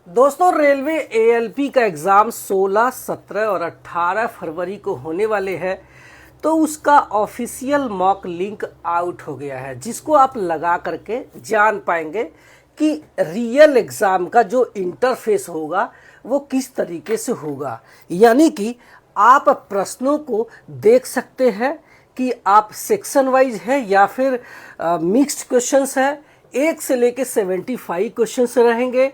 दोस्तों, railway ALP का exam 16, 17 और 18 फरवरी को होने वाले हैं। तो उसका ऑफिशियल मॉक लिंक आउट हो गया है, जिसको आप लगा करके जान पाएंगे कि रियल एग्ज़ाम का जो इंटरफेस होगा वो किस तरीके से होगा। यानी कि आप प्रश्नों को देख सकते हैं कि आप सेक्शन वाइज है या फिर मिक्स्ड क्वेश्चंस है। 1 से लेके 75 क्वेश्चंस रहेंगे।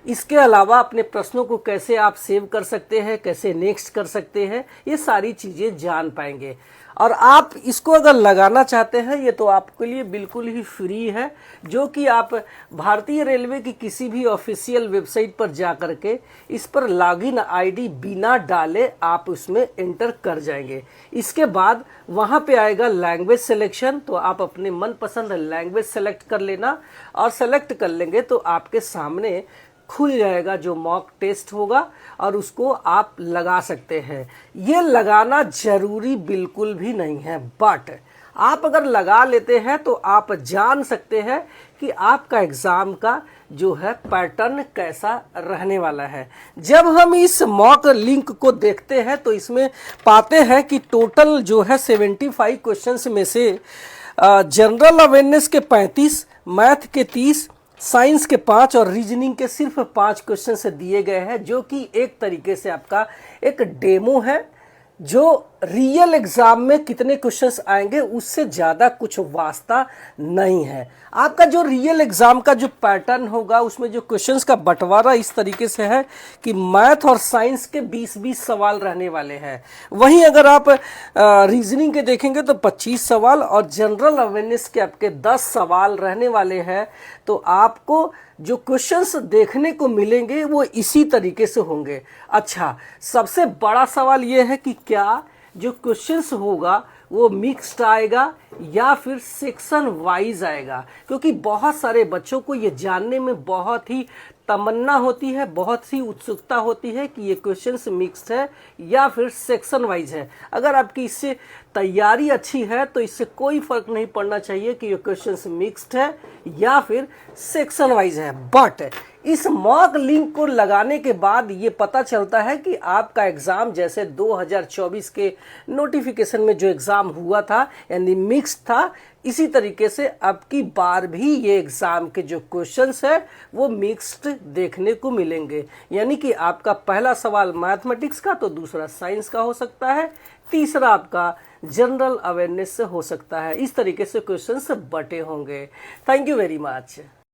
इसके अलावा अपने प्रश्नों को कैसे आप सेव कर सकते हैं, कैसे नेक्स्ट कर सकते हैं, ये सारी चीज़ें जान पाएंगे। और आप इसको अगर लगाना चाहते हैं, ये तो आपके लिए बिल्कुल ही फ्री है, जो कि आप भारतीय रेलवे की किसी भी ऑफिशियल वेबसाइट पर जा करके इस पर लॉगिन आईडी बिना डाले आप उसमें एंटर कर जाएंगे। इसके बाद वहाँ पे आएगा लैंग्वेज सिलेक्शन, तो आप अपने मनपसंद लैंग्वेज सेलेक्ट कर लेना और सेलेक्ट कर लेंगे तो आपके सामने खुल जाएगा जो मॉक टेस्ट होगा और उसको आप लगा सकते हैं। ये लगाना जरूरी बिल्कुल भी नहीं है, बट आप अगर लगा लेते हैं तो आप जान सकते हैं कि आपका एग्जाम का जो है पैटर्न कैसा रहने वाला है। जब हम इस मॉक लिंक को देखते हैं तो इसमें पाते हैं कि टोटल जो है 75 क्वेश्चंस में से जनरल अवेयरनेस के 35, मैथ के 30, साइंस के 5 और रीजनिंग के सिर्फ 5 क्वेश्चन से दिए गए हैं, जो कि एक तरीके से आपका एक डेमो है। जो रियल एग्जाम में कितने क्वेश्चंस आएंगे उससे ज़्यादा कुछ वास्ता नहीं है। आपका जो रियल एग्जाम का जो पैटर्न होगा उसमें जो क्वेश्चंस का बंटवारा इस तरीके से है कि मैथ और साइंस के 20-20 सवाल रहने वाले हैं। वहीं अगर आप रीजनिंग के देखेंगे तो 25 सवाल और जनरल अवेयरनेस के आपके 10 सवाल रहने वाले हैं। तो आपको जो क्वेश्चंस देखने को मिलेंगे वो इसी तरीके से होंगे। अच्छा, सबसे बड़ा सवाल ये है कि क्या जो क्वेश्चंस होगा वो मिक्स्ड आएगा या फिर सेक्शन वाइज आएगा, क्योंकि बहुत सारे बच्चों को ये जानने में बहुत ही तमन्ना होती है, बहुत सी उत्सुकता होती है कि ये क्वेश्चंस मिक्स्ड है या फिर सेक्शन वाइज है। अगर आपकी इससे तैयारी अच्छी है तो इससे कोई फर्क नहीं पड़ना चाहिए कि ये क्वेश्चंस मिक्स्ड है या फिर सेक्शन वाइज है। बट इस मॉक लिंक को लगाने के बाद ये पता चलता है कि आपका एग्जाम जैसे 2024 के नोटिफिकेशन में जो एग्जाम हुआ था यानी मिक्स्ड था, इसी तरीके से अब की बार भी ये एग्जाम के जो क्वेश्चंस है वो मिक्स्ड देखने को मिलेंगे। यानी कि आपका पहला सवाल मैथमेटिक्स का तो दूसरा साइंस का हो सकता है, तीसरा आपका जनरल अवेयरनेस से हो सकता है। इस तरीके से क्वेश्चंस बटे होंगे। Thank you very much.